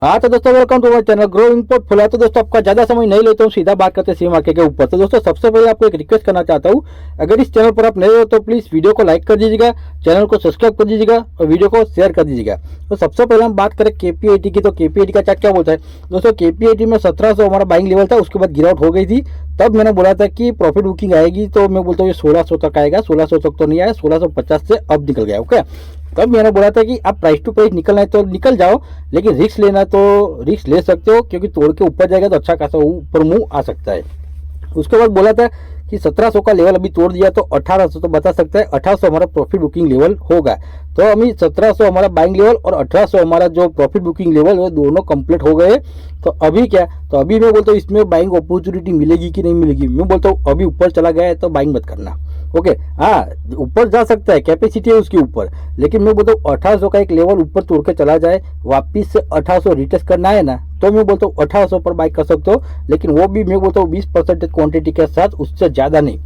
हाँ तो दोस्तों welcome to my channel growing portfolio. तो दोस्तों आपका ज्यादा समय नहीं लेता हूँ, सीधा बात करते हैं शेयर मार्केट के ऊपर। तो दोस्तों सबसे पहले आपको एक रिक्वेस्ट करना चाहता हूँ, अगर इस चैनल पर आप नए हो तो प्लीज वीडियो को लाइक कर दीजिएगा, चैनल को सब्सक्राइब कर दीजिएगा और वीडियो को शेयर कर दीजिएगा। तो सबसे पहले हम बात करें केपीआईटी की, तो केपीआईटी का चार्ट क्या बोलता है दोस्तों। केपीआईटी में 1700 हमारा बाइंग लेवल था, उसके बाद गिरावट हो गई थी। तब मैंने बोला था कि प्रॉफिट बुकिंग आएगी, तो मैं बोलता हूँ ये 1600 तक आएगा। 1600 तक तो नहीं आया, 1650 से अब निकल गया। ओके, तब मैंने बोला था कि आप प्राइस टू प्राइस निकलना है तो निकल जाओ, लेकिन रिस्क लेना तो रिस्क ले सकते हो, क्योंकि तोड़ के ऊपर जाएगा तो अच्छा खासा ऊपर मुंह आ सकता है। उसके बाद बोला था कि 1700 का लेवल अभी तोड़ दिया तो 1800 तो बता सकता है, 1800 हमारा प्रॉफिट बुकिंग लेवल होगा। तो अभी 1700 हमारा बाइंग लेवल और 1800 हमारा जो प्रॉफिट बुकिंग लेवल वो दोनों कंप्लीट हो गए। तो अभी क्या, तो अभी मैं बोलता हूँ इसमें बाइंग अपॉर्चुनिटी मिलेगी कि नहीं मिलेगी। मैं बोलता हूँ अभी ऊपर चला गया है तो बाइंग मत करना। ओके, हाँ ऊपर जा सकता है, कैपेसिटी है उसके ऊपर, लेकिन मैं बोलता हूँ 1800 का एक लेवल ऊपर तोड़ के चला जाए, वापिस से 1800 रिटेस्ट करना है ना, तो मैं बोलता हूँ 1800 पर बाई कर सकते हो, लेकिन वो भी मैं बोलता हूँ 20% क्वांटिटी के साथ, उससे ज़्यादा नहीं।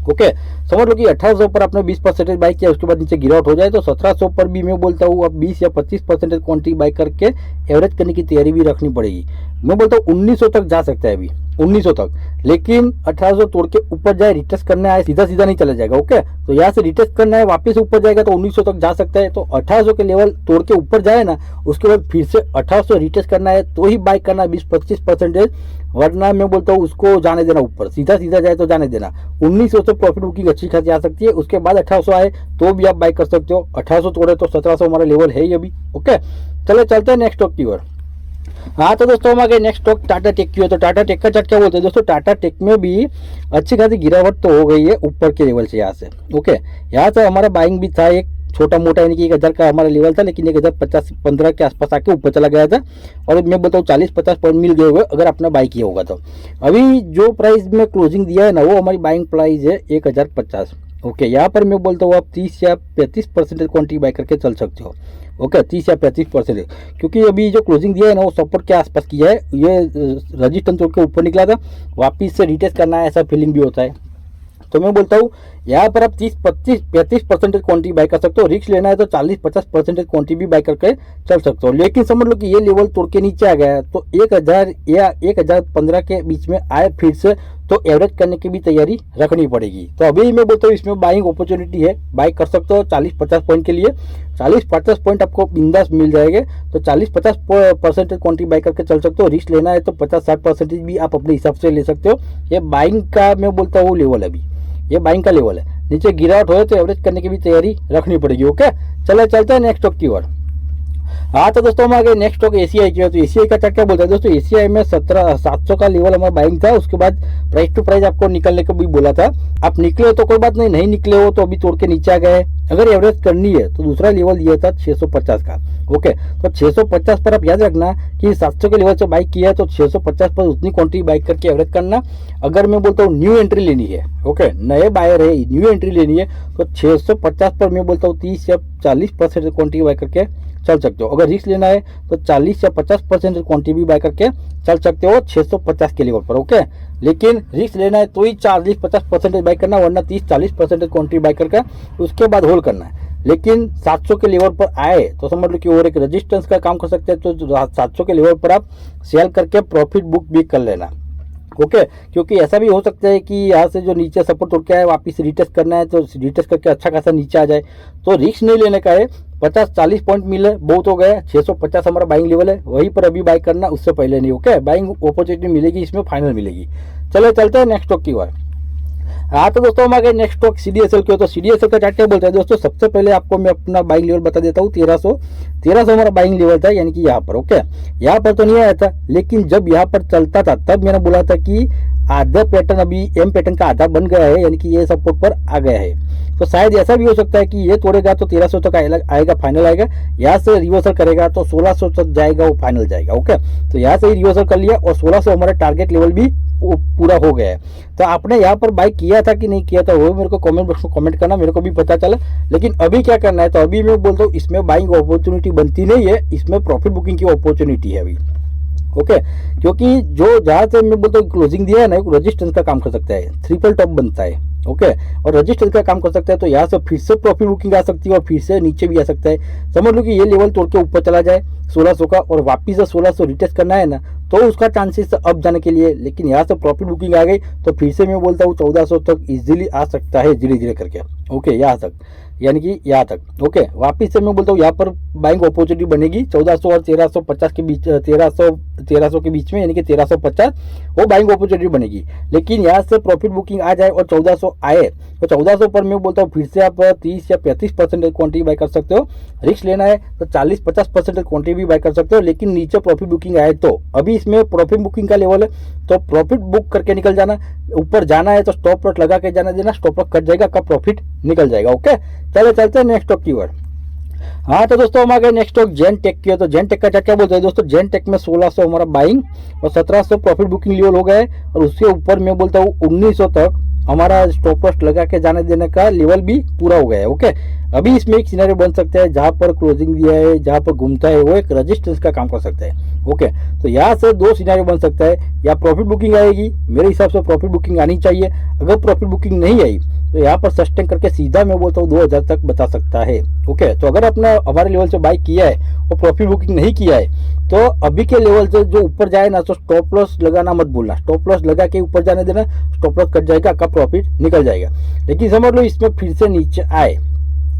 ओके, समझ लो कि 1800 पर आपने 20% बाई किया, उसके बाद नीचे गिरावट हो जाए तो 1700 पर भी मैं बोलता हूँ अब 20 या 25% क्वांटिटी बाई करके एवरेज करने की तैयारी भी रखनी पड़ेगी। मैं बोलता हूँ 1900 तक जा सकता है अभी, 1900 तक, लेकिन 1800 तोड़ के ऊपर जाए, रिटेस्ट करना है, सीधा सीधा नहीं चला जाएगा। ओके, तो यहाँ से रिटेस्ट करना है, वापस ऊपर जाएगा तो 1900 तक जा सकता है। तो 1800 के लेवल तोड़ के ऊपर जाए ना, उसके बाद फिर से 1800 रिटेस्ट करना है तो ही बाई करना 20-25%, वरना मैं बोलता हूँ उसको जाने देना ऊपर, सीधा सीधा जाए तो जाने देना। 1900 से प्रॉफिट बुकिंग अच्छी खासी आ सकती है, उसके बाद 1800 आए तो भी आप बाई कर सकते हो। 1800 तोड़े तो 1700 हमारा लेवल है ही अभी। ओके, चलो चलते हैं नेक्स्ट स्टॉक की ओर। हाँ तो दोस्तों हम आगे नेक्स्ट स्टॉक टाटा टेक की हो। तो टाटा टेक का चार्ट क्या बोलते हैं दोस्तों, टाटा टेक में भी अच्छी खासी गिरावट तो हो गई है ऊपर के लेवल से। यहाँ से ओके, यहाँ से हमारा बाइंग भी था एक छोटा मोटा, यानी कि 1000 का हमारा लेवल था, लेकिन 1050-15 के आसपास आके ऊपर चला गया था, और मैं बताऊँ 40-50 पॉइंट मिल गए हुए अगर आपने बाई किया होगा तो। अभी जो प्राइस में क्लोजिंग दिया है ना, वो हमारी बाइंग प्राइस है 1050। ओके, यहाँ पर मैं बोलता हूँ आप 30 या 35% क्वांटिटी बाई करके चल सकते हो। ओके, 30 या 35%, क्योंकि अभी जो क्लोजिंग दिया है ना वो सपोर्ट के आसपास किया है, ये रजिस्टेंस तोड़ के ऊपर निकला था, वापिस से रिटेस्ट करना है ऐसा फीलिंग भी होता है। तो मैं बोलता हूँ यहाँ पर आप 30-35% क्वांटिटी बाई कर सकते हो। रिस्क लेना है तो 40-50% क्वांटिटी भी बाई करके चल सकते हो, लेकिन समझ लो कि ये लेवल तोड़ के नीचे आ गया है तो 1000 या 1015 के बीच में आए फिर से, तो एवरेज करने की भी तैयारी रखनी पड़ेगी। तो अभी मैं बोलता हूँ इसमें बाइंग अपॉर्चुनिटी है, बाई कर सकते हो 40-50 पॉइंट के लिए। 40-50 पॉइंट आपको बिंदास मिल जाएंगे, तो 40-50% क्वांटिटी बाई करके चल सकते हो। रिस्क लेना है तो 50-60% भी आप अपने हिसाब से ले सकते हो। ये बाइंग का मैं बोलता हूँ लेवल, अभी ये बाइंग का लेवल है। नीचे गिरावट हो तो एवरेज करने की भी तैयारी रखनी पड़ेगी। ओके, चलो चलते हैं नेक्स्ट स्टॉक की ओर। हाँ तो दोस्तों हम आगे नेक्स्ट स्टॉक एसीआई की है। तो एसीआई का चार्ट क्या बोलता है दोस्तों, एसीआई में 700 का लेवल हमारा बाइंग था, उसके बाद प्राइस टू प्राइस आपको निकलने को भी बोला था। आप निकले हो तो कोई बात नहीं, नहीं निकले हो तो अभी तोड़ के नीचे आ गए। अगर एवरेज करनी है तो दूसरा लेवल दिया था 650 का। ओके, तो 650 पर आप याद रखना कि 700 के लेवल से बाइक किया है तो 650 पर उतनी क्वांटिटी बाइक करके एवरेज करना। अगर मैं बोलता हूँ न्यू एंट्री लेनी है, ओके नए बायर है, न्यू एंट्री लेनी है, तो 650 पर मैं बोलता हूँ 30 या 40% क्वांटिटी बाई करके चल सकते हो। अगर रिस्क लेना है तो 40 या 50% क्वांटिटी भी बाय करके चल सकते हो 650 के लेवल पर। ओके, लेकिन रिस्क लेना है तो ही 40-50% बाय करना, वरना 30-40% क्वांटिटी बाय करके उसके बाद होल्ड करना है। लेकिन 700 के लेवल पर आए तो समझ लो कि और एक रेजिस्टेंस का काम कर सकते हैं, तो 700 के लेवल पर आप सेल करके प्रॉफिट बुक भी कर लेना। ओके, क्योंकि ऐसा भी हो सकता है कि यहाँ से जो नीचे सपोर्ट तोड़ के आए वापिस रिटेस्ट करना है, तो रिटेस्ट करके अच्छा खासा नीचे आ जाए, तो रिस्क नहीं लेने का है। 50-40 पॉइंट मिले बहुत हो गया, 650 हमारा बाइंग लेवल है, वहीं पर अभी बाई करना, उससे पहले नहीं। ओके, बाइंग अपॉर्चुनिटी मिलेगी, इसमें फाइनल मिलेगी। चलो चलते हैं नेक्स्ट स्टॉक की ओर। हाँ तो दोस्तों हम आगे नेक्स्ट स्टॉक सीडीएसएल की हो। तो सीडीएसएल का चार्ट क्या बोलता है दोस्तों, सबसे पहले आपको मैं अपना बाइंग लेवल बता देता हूँ। 1300 हमारा बाइंग लेवल था, यानी कि यहाँ पर। ओके, यहाँ पर तो नहीं आया था, लेकिन जब यहाँ पर चलता था तब मैंने बोला था कि आधा पैटर्न अभी एम पैटर्न का आधा बन गया है, यानी कि ये सपोर्ट पर आ गया है। तो शायद ऐसा भी हो सकता है कि ये तोड़ेगा तो 1300 तक आएगा, फाइनल आएगा। यहाँ से रिवर्सल करेगा तो 1600 तक जाएगा, वो फाइनल जाएगा। ओके, तो यहाँ से ही रिवर्सल कर लिया और 1600 हमारा टारगेट लेवल भी पूरा हो गया है। तो आपने यहाँ पर बाई किया था कि नहीं किया था वो मेरे को कमेंट बॉक्स में कमेंट करना, मेरे को भी पता चला। लेकिन अभी क्या करना है, तो अभी मैं बोलता हूँ इसमें बाइंग अपॉर्चुनिटी बनती नहीं है, इसमें प्रॉफिट बुकिंग की अपॉर्चुनिटी है अभी। ओके, क्योंकि जो जहाँ से मैं बोलता हूँ क्लोजिंग दिया है ना, एक रेजिस्टेंस का काम कर सकता है, ट्रिपल टॉप बनता है। ओके, और रजिस्टर का काम कर सकता है, तो यहाँ से फिर से प्रॉफिट बुकिंग आ सकती है और फिर से नीचे भी आ सकता है। समझ लो कि ये लेवल तोड़ के ऊपर चला जाए 1600 का और वापिस से 1600 रिटेस्ट करना है ना, तो उसका चांसेस अप जाने के लिए। लेकिन यहाँ से प्रॉफिट बुकिंग आ गई तो फिर से मैं बोलता हूँ 1400 तक इजीली आ सकता है धीरे धीरे करके। ओके, यहाँ तक, यानी कि यहाँ तक। ओके, वापिस से मैं बोलता हूँ यहाँ पर बाइंग अपॉर्चुनिटी बनेगी 1400 और 1350 के बीच, 1300 के बीच में, यानी कि 1350 वो बाइंग अपॉर्चुनिटी बनेगी। लेकिन यहाँ से प्रॉफिट बुकिंग आ जाए और 1400 आए तो 1400 पर मैं बोलता हूँ फिर से आप 30 या 35% क्वांटिटी बाय कर सकते हो। रिस्क लेना है तो 40-50% क्वांटिटी भी बाय कर सकते हो, लेकिन नीचे प्रॉफिट बुकिंग आए तो। अभी इसमें प्रॉफिट बुकिंग का लेवल है तो प्रॉफिट बुक करके निकल जाना। ऊपर जाना है तो स्टॉप लॉस लगा के जाना देना, स्टॉप लॉस कट जाएगा, आपका प्रॉफिट निकल जाएगा। ओके, चलो चलते हैं नेक्स्ट स्टॉक की ओर। हाँ तो दोस्तों हम आ गए नेक्स्ट स्टॉक जेन टेक की। तो जेन टेक का क्या बोलते हैं दोस्तों, जेन टेक में 1600 हमारा बाइंग और 1700 प्रॉफिट बुकिंग लेवल हो गए और उसके ऊपर मैं बोलता हूँ 1900 तक हमारा स्टॉप लॉस लगा के जाने देने का लेवल भी पूरा हो गया है। ओके, अभी इसमें एक सिनेरियो बन सकता है जहां पर क्लोजिंग दिया है, जहां पर घूमता है, वो एक रेजिस्टेंस का काम कर सकता है। ओके, तो यहाँ से दो सिनेरियो बन सकता है, या प्रॉफिट बुकिंग आएगी, मेरे हिसाब से प्रॉफिट बुकिंग आनी चाहिए। अगर प्रॉफिट बुकिंग नहीं आई तो यहाँ पर सस्टेन करके सीधा मैं बोलता हूँ 2000 तक बता सकता है। ओके, तो अगर आपने हमारे लेवल से बाई किया है और प्रॉफिट बुकिंग नहीं किया है तो अभी के लेवल से जो ऊपर जाए ना तो स्टॉप लॉस लगाना मत भूलना। स्टॉप लॉस लगा के ऊपर जाने देना, स्टॉप लॉस कट जाएगा, आपका प्रॉफिट निकल जाएगा। लेकिन समझ लो इसमें फिर से नीचे आए,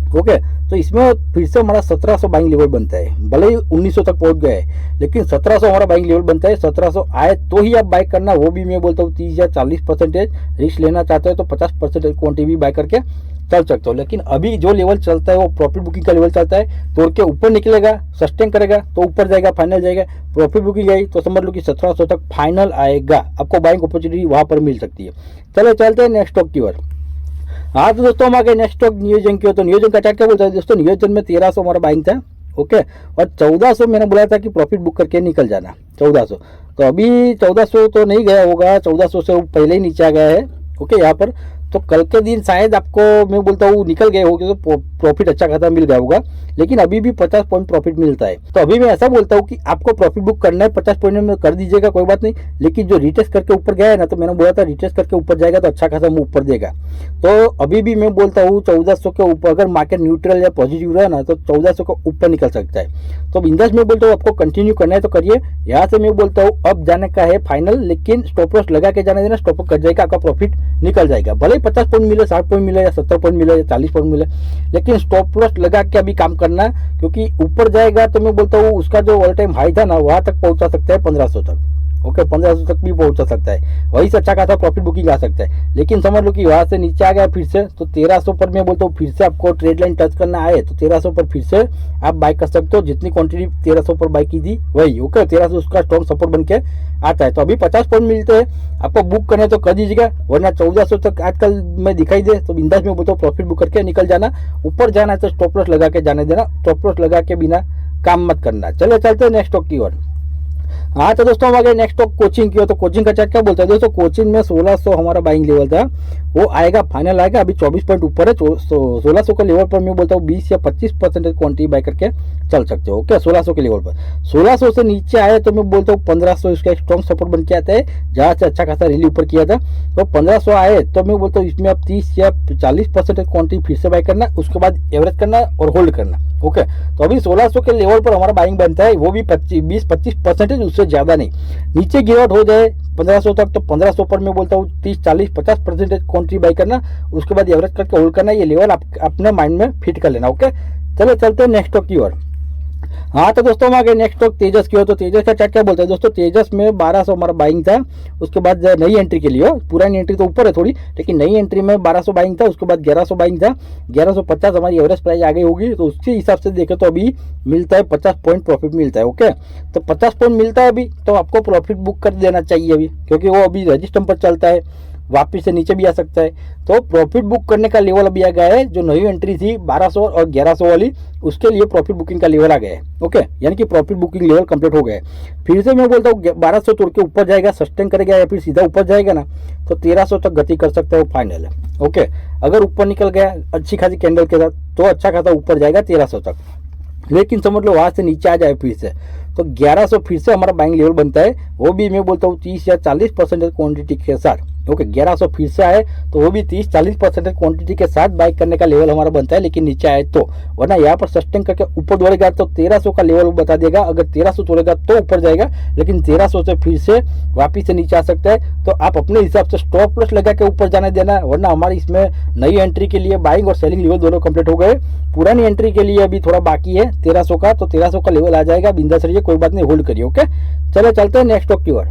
ओके, तो इसमें फिर से हमारा 1700 बाइंग लेवल बनता है। भले ही 1900 तक पहुंच गए लेकिन 1700 हमारा बाइंग लेवल बनता है। 1700 आए तो ही आप बाय करना, वो भी मैं बोलता हूँ 30 या 40% रिस्क लेना चाहते हो तो 50% क्वांटिटी भी बाय करके चल सकते हो। लेकिन अभी जो लेवल चलता है वो प्रॉफिट बुकिंग का लेवल चलता है, तोड़ के ऊपर निकलेगा, सस्टेन करेगा तो ऊपर जाएगा, फाइनल जाएगा। प्रॉफिट बुकिंग आई तो समझ लो कि 1700 तक फाइनल आएगा, आपको बाइंग अपॉर्चुनिटी वहां पर मिल सकती है। चलो चलते हैं नेक्स्ट स्टॉक की ओर। हाँ तो दोस्तों हम आ गए नेक्स्ट स्टॉक नियोजन की। तो नियोजन का चार्ट क्या बोलता है दोस्तों, नियोजन में 1300 हमारा बाइंग था। ओके, और 1400 मैंने बोला था कि प्रॉफिट बुक करके निकल जाना 1400। तो अभी 1400 तो नहीं गया होगा, 1400 से पहले ही नीचे आ गया है। ओके, यहाँ पर तो कल के दिन शायद आपको मैं बोलता हूँ निकल गए होगे तो प्रॉफिट अच्छा खासा मिल गया होगा, लेकिन अभी भी 50 पॉइंट प्रॉफिट मिलता है। तो अभी मैं ऐसा बोलता हूँ कि आपको प्रॉफिट बुक करना है 50 पॉइंट में कर दीजिएगा, कोई बात नहीं। लेकिन जो रिटेस्ट करके ऊपर गया है ना, तो मैंने बोला था रिटेस्ट करके ऊपर जाएगा तो अच्छा खासा मुंह ऊपर देगा। तो अभी भी मैं बोलता हूँ 1400 के ऊपर अगर मार्केट न्यूट्रल या पॉजिटिव रहा ना तो 1400 के ऊपर निकल सकता है। तो बिंदास मैं बोलता हूँ आपको कंटिन्यू करना है तो करिए। यहाँ से मैं बोलता हूँ अब जाने का है फाइनल, लेकिन स्टॉप लॉस लगा के जाने देना, स्टॉप लॉस कट जाएगा, आपका प्रॉफिट निकल जाएगा। भले ही 50 पॉइंट मिले, 60 पॉइंट मिले या 70 पॉइंट मिले या 40 पॉइंट मिले, लेकिन स्टॉप लॉस लगा के अभी काम करना, क्योंकि ऊपर जाएगा तो मैं बोलता हूँ उसका जो ऑल टाइम हाई था ना वहां तक पहुंचा सकता है 1500 तक। ओके, 1500 तक भी पहुंचा सकता है, वही से अच्छा खासा प्रॉफिट बुकिंग आ सकता है। लेकिन समझ लो कि वहां से नीचे आ गया फिर से, तो 1300 पर मैं बोलता हूँ फिर से आपको ट्रेड लाइन टच करना आए तो 1300 पर फिर से आप बाय कर सकते हो। जितनी क्वांटिटी 1300 पर बाय की थी वही। ओके, 1300 उसका स्ट्रॉन्ग सपोर्ट बन के आता है। तो अभी 50 पॉइंट मिलते हैं, आपको बुक करना है तो कर दीजिएगा, वरना 1400 तक आजकल में दिखाई दे तो बिंदास में बोलता हूँ प्रॉफिट बुक करके निकल जाना। ऊपर जाना है तो स्टॉप लॉस लगा के जाने देना, स्टॉप लॉस लगा के बिना काम मत करना। चलो चलते हैं नेक्स्ट स्टॉक की ओर। हाँ तो दोस्तों हम आ गए नेक्स्ट स्टॉक कोचिंग की ओर। तो कोचिंग का चार्ट क्या बोलता है दोस्तों, कोचिंग में 1600 हमारा बाइंग लेवल था, वो आएगा फाइनल आएगा। अभी 24 पॉइंट ऊपर है, 1600 के लेवल पर मैं बोलता हूँ 20 या 25% क्वांटिटी बाय करके चल सकते हो। ओके, 1600 के लेवल पर 1600 से नीचे आए तो मैं बोलता हूँ 1500 इसका एक स्ट्रॉन्ग सपोर्ट बन के आता है, जहाँ से अच्छा खासा रैली ऊपर किया था। तो 1500 आए तो मैं बोलता हूँ इसमें आप 30 या 40% क्वांटिटी फिर से बाय करना, उसके बाद एवरेज करना और होल्ड करना। ओके, तो अभी 1600 के लेवल पर हमारा बाइंग बनता है, वो भी 20-25%, उससे ज्यादा नहीं। नीचे गिरावट हो जाए 1500 तक तो 1500 पर मैं बोलता हूँ 30-40-50% क्वांटिटी बाय करना, उसके बाद एवरेज करके होल्ड करना। ये लेवल आप अपने माइंड में फिट कर लेना। ओके, चलो चलते हैं नेक्स्ट स्टॉक की ओर। हाँ तो दोस्तों हम आ गए नेक्स्ट स्टॉक तेजस की ओर। तो तेजस का चार्ट क्या बोलता है दोस्तों, तेजस में 1200 हमारा बाइंग था, उसके बाद नई एंट्री के लिए, पुरानी एंट्री तो ऊपर है थोड़ी, लेकिन नई एंट्री में 1200 बाइंग था, उसके बाद 1100 बाइंग था। 1150 हमारी एवरेज प्राइस आ गई होगी, तो उसके हिसाब से देखें तो अभी मिलता है 50 पॉइंट प्रॉफिट मिलता है। ओके, तो 50 पॉइंट मिलता है अभी, तो आपको प्रॉफिट बुक कर देना चाहिए अभी, क्योंकि वो अभी रजिस्टर पर चलता है, वापिस से नीचे भी आ सकता है। तो प्रॉफिट बुक करने का लेवल अभी आ गया है, जो नई एंट्री थी 1200 और 1100 वाली, उसके लिए प्रॉफिट बुकिंग का लेवल आ गया है। ओके, यानी कि प्रॉफिट बुकिंग लेवल कंप्लीट हो गया है। फिर से मैं बोलता हूँ 1200 तोड़ के ऊपर जाएगा, सस्टेन करेगा या फिर सीधा ऊपर जाएगा ना, तो 1300 तक गति कर सकता है, वो फाइनल है। ओके, अगर ऊपर निकल गया अच्छी खासी कैंडल के साथ तो अच्छा खासा ऊपर जाएगा 1300 तक। लेकिन समझ लो वहां से नीचे आ जाए फिर से तो 1100 फिर से हमारा बाइंग लेवल बनता है, वो भी मैं बोलता हूँ 30 या 40% क्वांटिटी के साथ। ओके 1100 फिर से आए तो वो भी 30-40% क्वांटिटी के साथ बाइक करने का लेवल हमारा बनता है, लेकिन नीचे आए तो, वरना यहाँ पर सस्टेन करके ऊपर दौड़ेगा तो 1300 का लेवल बता देगा। अगर 1300 तोड़ेगा तो ऊपर जाएगा, लेकिन 1300 से फिर से वापिस से नीचे आ सकता है। तो आप अपने हिसाब से स्टॉप लॉस लगा के ऊपर जाने देना, वरना हमारी इसमें नई एंट्री के लिए बाइंग और सेलिंग लेवल दोनों कंप्लीट हो गए। पुरानी एंट्री के लिए अभी थोड़ा बाकी है 1300 का, तो 1300 का लेवल आ जाएगा, बिंदास रहिए, कोई बात नहीं, होल्ड करिए। ओके चलो चलते हैं नेक्स्ट स्टॉक की ओर।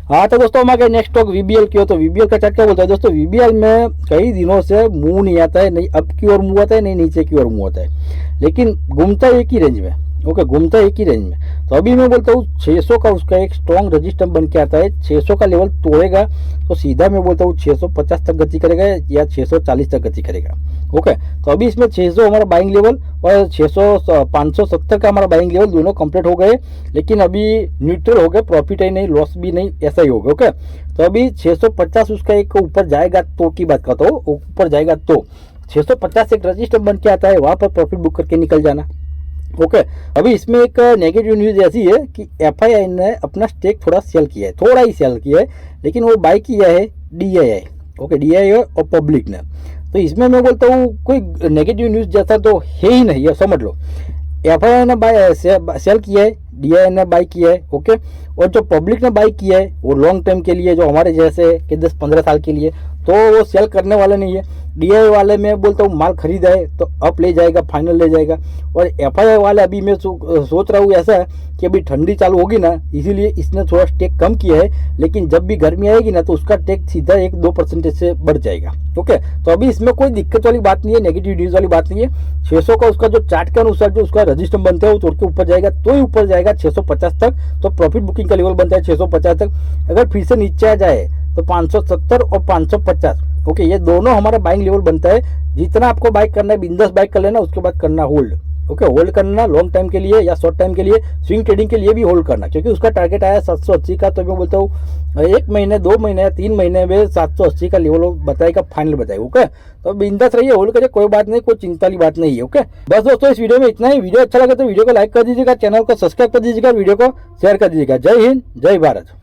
हाँ तो दोस्तों हमारे नेक्स्ट स्टॉक वीबीएल की हो, तो वीबीएल का चार्ट क्या बोलता है दोस्तों, वीबीएल में कई दिनों से मूव नहीं आता है, नहीं अप की ओर मूव आता है, नहीं नीचे की ओर मूव आता है, लेकिन घूमता एक ही रेंज में। ओके घूमता एक ही रेंज में। तो अभी मैं बोलता हूँ 600 का उसका एक स्ट्रॉन्ग रजिस्टर बन के आता है, 600 का लेवल तोड़ेगा तो सीधा मैं बोलता हूँ 650 तक गति करेगा या 640 तक गति करेगा। ओके तो अभी इसमें 600 हमारा बाइंग लेवल और 570 का हमारा बाइंग लेवल दोनों कंप्लीट हो गए, लेकिन अभी न्यूट्रल हो गए, प्रॉफिट ही नहीं लॉस भी नहीं, ऐसा ही होगा। ओके तो अभी 650 उसका एक ऊपर जाएगा तो की बात करता हूँ, ऊपर जाएगा तो 650 एक रजिस्टर बन के आता है, वहां पर प्रॉफिट बुक करके निकल जाना। ओके अभी इसमें एक नेगेटिव न्यूज ऐसी है कि एफआईआई ने अपना स्टेक थोड़ा सेल किया है, थोड़ा ही सेल किया है, लेकिन वो बाई किया है डीआईआई। ओके डीआईआई और पब्लिक ने, तो इसमें मैं बोलता हूँ कोई नेगेटिव न्यूज जैसा तो है ही नहीं है, समझ लो। एफआईआई ने सेल किया है, डीआईआई ने बाई किया है। ओके और जो पब्लिक ने बाई किया है वो लॉन्ग टर्म के लिए, जो हमारे जैसे कि 10-15 साल के लिए, तो वो सेल करने वाले नहीं है। डीआई वाले मैं बोलता हूँ माल खरीदा है तो अप ले जाएगा, फाइनल ले जाएगा। और एफआईआई वाले अभी मैं सोच रहा हूँ ऐसा है कि अभी ठंडी चालू होगी ना, इसीलिए इसने थोड़ा स्टेक कम किया है, लेकिन जब भी गर्मी आएगी ना तो उसका टेक सीधा 1-2% से बढ़ जाएगा। ओके तो अभी इसमें कोई दिक्कत वाली बात नहीं है, नेगेटिव न्यूज वाली बात नहीं है। 600 का उसका जो चार्ट के अनुसार जो उसका रजिस्टर बनता है वो तोड़ के ऊपर जाएगा तो ही ऊपर जाएगा 650 तक, तो प्रॉफिट बुकिंग का लेवल बनता है 650 तक। अगर फिर से नीचे आ जाए तो 570 और 550, ओके ये दोनों हमारा बाइंग लेवल बनता है। जितना आपको बाइक करना है बिंदास बाइक कर लेना, उसके बाद करना होल्ड। ओके होल्ड करना लॉन्ग टाइम के लिए या शॉर्ट टाइम के लिए, स्विंग ट्रेडिंग के लिए भी होल्ड करना, क्योंकि उसका टारगेट आया 780 का। तो मैं बोलता हूँ 1 महीने 2 महीने या 3 महीने में 780 का लेवल बताएगा, फाइनल बताएगा। ओके तो बिंदास रहिए, होल्ड करिए, कोई बात नहीं, कोई चिंता वाली बात नहीं है। ओके बस दोस्तों इस वीडियो में इतना ही। वीडियो अच्छा लगे तो वीडियो को लाइक कर दीजिएगा, चैनल को सब्सक्राइब कर दीजिएगा, वीडियो को शेयर कर दीजिएगा। जय हिंद जय भारत।